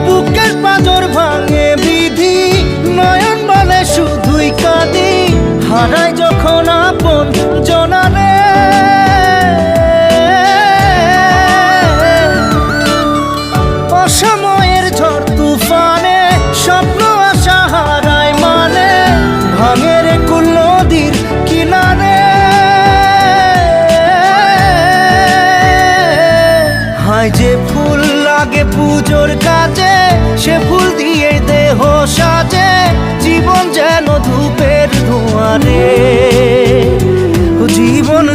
বুকের পাঁজর ভাঙে বিধি, নয়ন বলে শুধুই কাঁদি, হারাই যখন আপন জনারে। অসময়ের ঝড় তুফানে স্বপ্ন আশা হারায় মানে, ভাঙে রে কুল নদীর কিনারে। হায় যে ফুল লাগে পুজোর কাজে, সে ফুল দিয়ে দেহ সাজে, জীবন যেন ধূপের ধোঁয়ারে, জীবন